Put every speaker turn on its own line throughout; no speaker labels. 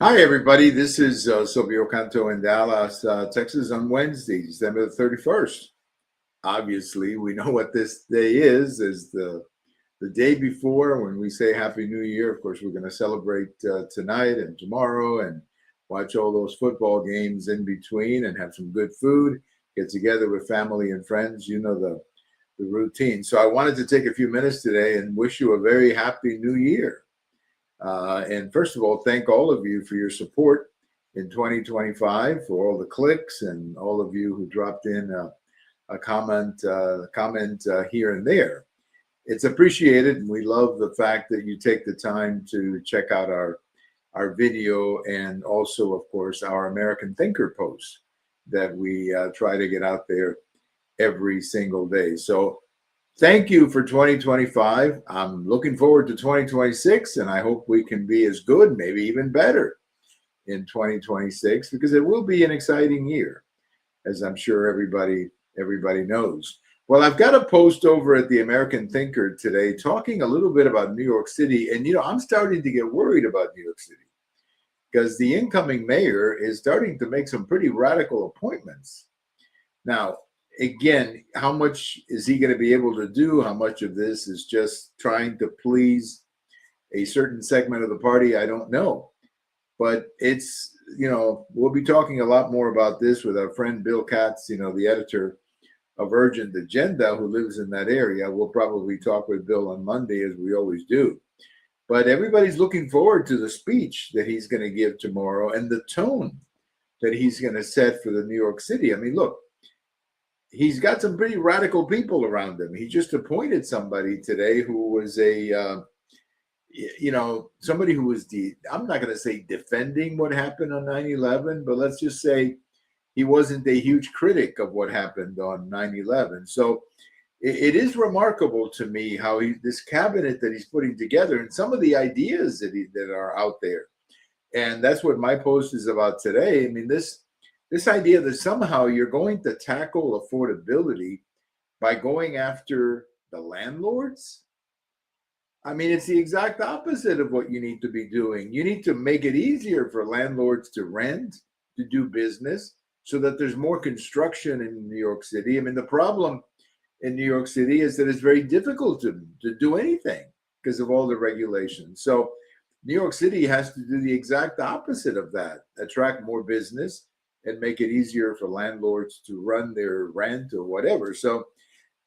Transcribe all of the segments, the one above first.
Hi, everybody. This is Silvio Canto in Dallas, Texas on Wednesday, December the 31st. Obviously, we know what this day is the day before when we say Happy New Year. Of course, we're going to celebrate tonight and tomorrow and watch all those football games in between and have some good food, get together with family and friends. You know the routine. So I wanted to take a few minutes today and wish you a very happy new year. And first of all, thank all of you for your support in 2025, for all the clicks and all of you who dropped in a comment here and there. It's appreciated, and we love the fact that you take the time to check out our video and also, of course, our American Thinker posts that we try to get out there every single day. So thank you for 2025. I'm looking forward to 2026, and I hope we can be as good, maybe even better in 2026, because it will be an exciting year, as I'm sure everybody knows. Well, I've got a post over at the American Thinker today talking a little bit about New York City, and I'm starting to get worried about New York City because the incoming mayor is starting to make some pretty radical appointments. Now, again, how much is he going to be able to do? How much of this is just trying to please a certain segment of the party? I don't know. But it's, we'll be talking a lot more about this with our friend Bill Katz, the editor of Urgent Agenda, who lives in that area. We'll probably talk with Bill on Monday, as we always do. But everybody's looking forward to the speech that he's going to give tomorrow and the tone that he's going to set for the New York City. I mean, look, he's got some pretty radical people around him. He just appointed somebody today who was somebody who was I'm not going to say defending what happened on 9/11, but let's just say he wasn't a huge critic of what happened on 9/11. So it is remarkable to me how this cabinet that he's putting together and some of the ideas that are out there. And that's what my post is about today. I mean, this idea that somehow you're going to tackle affordability by going after the landlords. I mean, it's the exact opposite of what you need to be doing. You need to make it easier for landlords to rent, to do business, so that there's more construction in New York City. I mean, the problem in New York City is that it's very difficult to do anything because of all the regulations. So New York City has to do the exact opposite of that, attract more business and make it easier for landlords to run their rent or whatever. So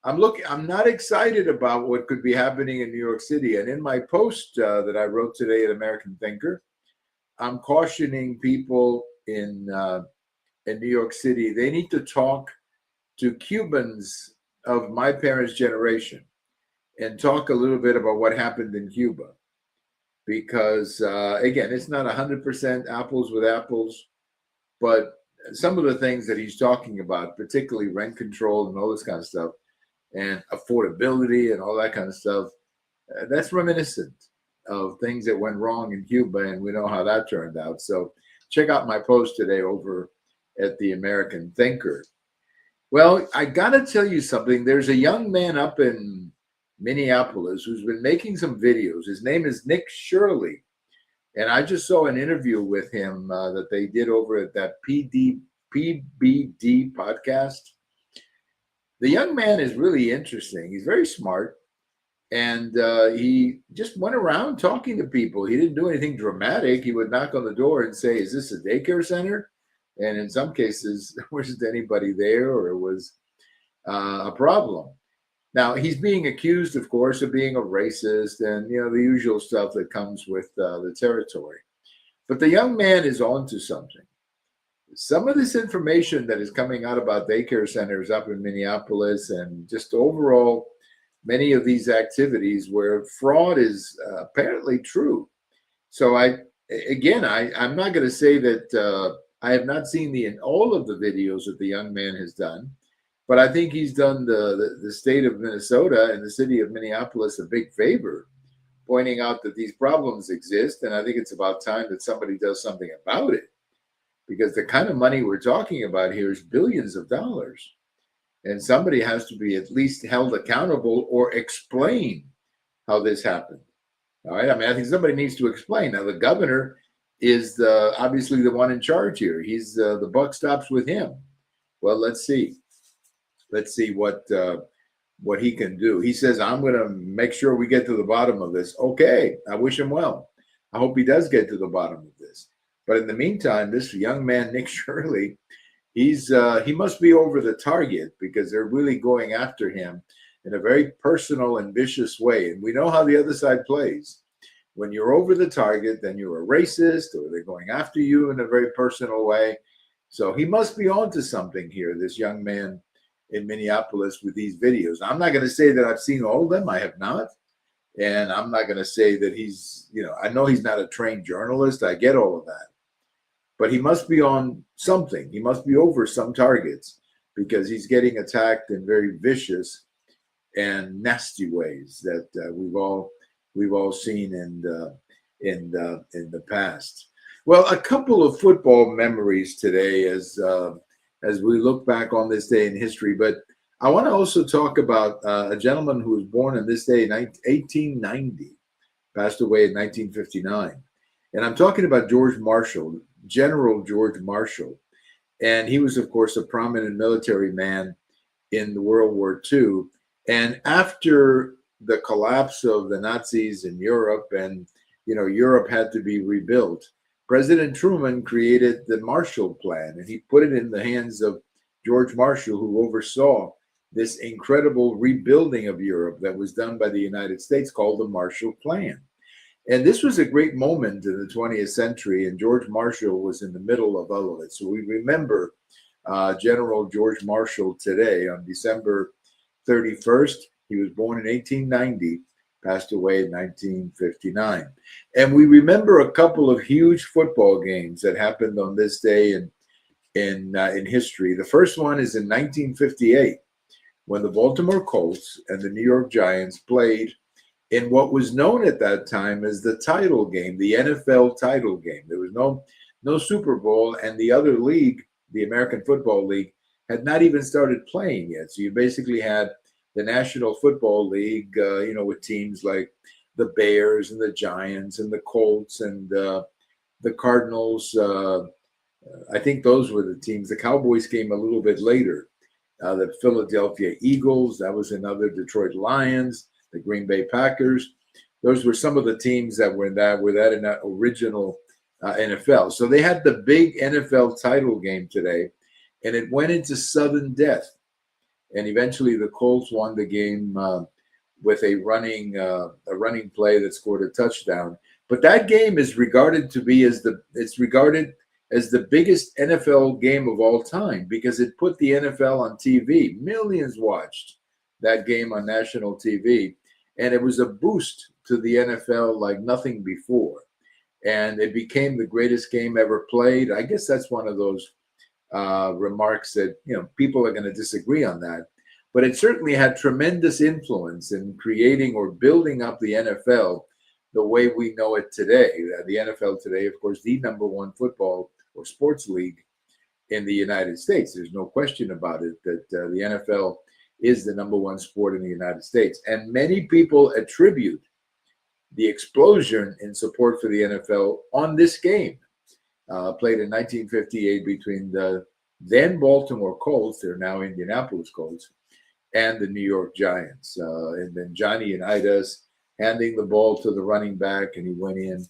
I'm not excited about what could be happening in New York City. And in my post that I wrote today at American Thinker, I'm cautioning people in New York City. They need to talk to Cubans of my parents' generation and talk a little bit about what happened in Cuba. Because again, it's not 100% apples with apples, but some of the things that he's talking about, particularly rent control and all this kind of stuff, and affordability and all that kind of stuff, that's reminiscent of things that went wrong in Cuba, and we know how that turned out. So check out my post today over at the American Thinker. Well, I got to tell you something. There's a young man up in Minneapolis who's been making some videos. His name is Nick Shirley. And I just saw an interview with him that they did over at that PBD podcast. The young man is really interesting. He's very smart. And he just went around talking to people. He didn't do anything dramatic. He would knock on the door and say, "Is this a daycare center?" And in some cases, there wasn't anybody there, or it was a problem. Now, he's being accused, of course, of being a racist and, the usual stuff that comes with the territory. But the young man is onto something. Some of this information that is coming out about daycare centers up in Minneapolis and just overall many of these activities where fraud is apparently true. So I'm not going to say that I have not seen all of the videos that the young man has done. But I think he's done the state of Minnesota and the city of Minneapolis a big favor, pointing out that these problems exist. And I think it's about time that somebody does something about it, because the kind of money we're talking about here is billions of dollars. And somebody has to be at least held accountable or explain how this happened. All right. I mean, I think somebody needs to explain. Now, the governor is obviously the one in charge here. He's the buck stops with him. Well, let's see. Let's see what he can do. He says, I'm going to make sure we get to the bottom of this. Okay, I wish him well. I hope he does get to the bottom of this. But in the meantime, this young man, Nick Shirley, he must be over the target because they're really going after him in a very personal and vicious way. And we know how the other side plays. When you're over the target, then you're a racist or they're going after you in a very personal way. So he must be onto something here, this young man in Minneapolis with these videos. I'm not going to say that I've seen all of them. I have not. And I'm not going to say that he's, I know he's not a trained journalist. I get all of that. But he must be on something. He must be over some targets because he's getting attacked in very vicious and nasty ways that we've all seen in the past. Well, a couple of football memories today as we look back on this day in history. But I want to also talk about a gentleman who was born on this day in 1890, passed away in 1959. And I'm talking about George Marshall, General George Marshall. And he was, of course, a prominent military man in the World War II. And after the collapse of the Nazis in Europe and, Europe had to be rebuilt, President Truman created the Marshall Plan, and he put it in the hands of George Marshall, who oversaw this incredible rebuilding of Europe that was done by the United States called the Marshall Plan. And this was a great moment in the 20th century, and George Marshall was in the middle of all of it. So we remember General George Marshall today on December 31st. He was born in 1890, passed away in 1959. And we remember a couple of huge football games that happened on this day in history. The first one is in 1958, when the Baltimore Colts and the New York Giants played in what was known at that time as the title game, the NFL title game. There was no Super Bowl, and the other league, the American Football League, had not even started playing yet. So you basically had the National Football League, with teams like the Bears and the Giants and the Colts and the Cardinals. I think those were the teams. The Cowboys came a little bit later. The Philadelphia Eagles, that was another. Detroit Lions, the Green Bay Packers. Those were some of the teams that were in that original NFL. So they had the big NFL title game today, and it went into sudden death. And eventually the Colts won the game with a running play that scored a touchdown. But that game is regarded to be as the biggest NFL game of all time because it put the NFL on TV. Millions watched that game on national TV, and it was a boost to the NFL like nothing before. And it became the greatest game ever played. I guess that's one of those remarks that people are going to disagree on that, but it certainly had tremendous influence in creating or building up the NFL the way we know it today. The NFL today, of course, the number one football or sports league in the United States. There's no question about it that the NFL is the number one sport in the United States, and many people attribute the explosion in support for the NFL on this game. Played in 1958 between the then Baltimore Colts, they're now Indianapolis Colts, and the New York Giants. And then Johnny Unitas handing the ball to the running back, and he went in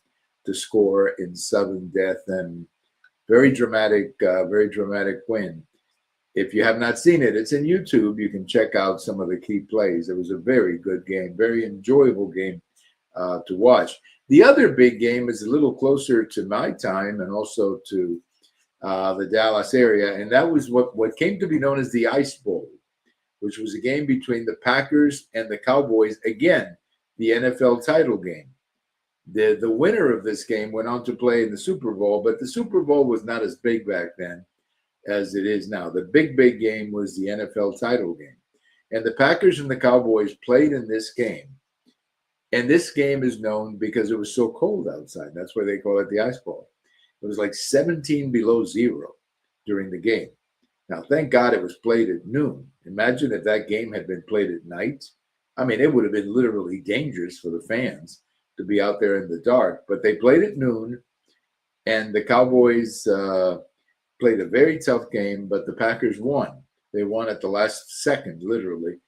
to score in sudden death. And very dramatic win. If you have not seen it, it's in YouTube. You can check out some of the key plays. It was a very good game, very enjoyable game to watch. The other big game is a little closer to my time and also to the Dallas area, and that was what came to be known as the Ice Bowl, which was a game between the Packers and the Cowboys. Again, the NFL title game. The winner of this game went on to play in the Super Bowl, but the Super Bowl was not as big back then as it is now. The big game was the NFL title game. And the Packers and the Cowboys played in this game. And this game is known because it was so cold outside. That's why they call it the Ice Bowl. It was like 17 below zero during the game. Now, thank God it was played at noon. Imagine if that game had been played at night. I mean, it would have been literally dangerous for the fans to be out there in the dark. But they played at noon. and the Cowboys played a very tough game, but the Packers won. They won at the last second, literally,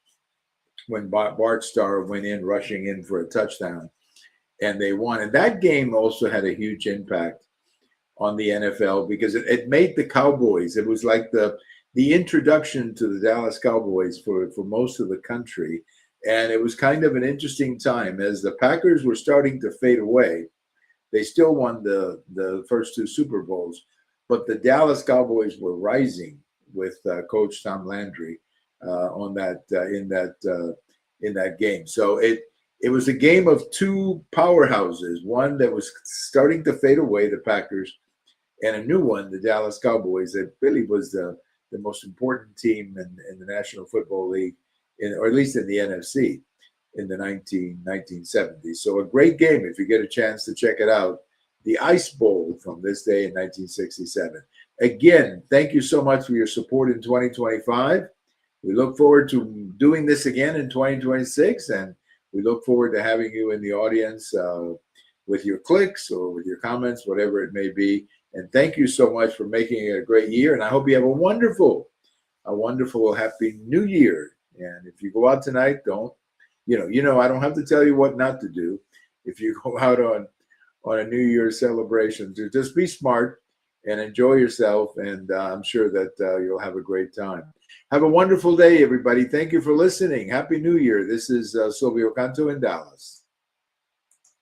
when Bart Starr went in, rushing in for a touchdown, and they won. And that game also had a huge impact on the NFL because it made the Cowboys. It was like the introduction to the Dallas Cowboys for most of the country. And it was kind of an interesting time as the Packers were starting to fade away. They still won the first two Super Bowls, but the Dallas Cowboys were rising with Coach Tom Landry on that in that game. So it was a game of two powerhouses, one that was starting to fade away, the Packers, and a new one, the Dallas Cowboys, that really was the most important team in the National Football League, or at least in the NFC in the 1970s. So a great game if you get a chance to check it out. The Ice Bowl from this day in 1967. Again, thank you so much for your support in 2025. We look forward to doing this again in 2026, and we look forward to having you in the audience with your clicks or with your comments, whatever it may be. And thank you so much for making it a great year. And I hope you have a wonderful, happy new year. And if you go out tonight, don't, I don't have to tell you what not to do. If you go out on a New Year's celebration, to just be smart and enjoy yourself. And I'm sure that you'll have a great time. Have a wonderful day, everybody. Thank you for listening. Happy New Year. This is Silvio Canto in Dallas.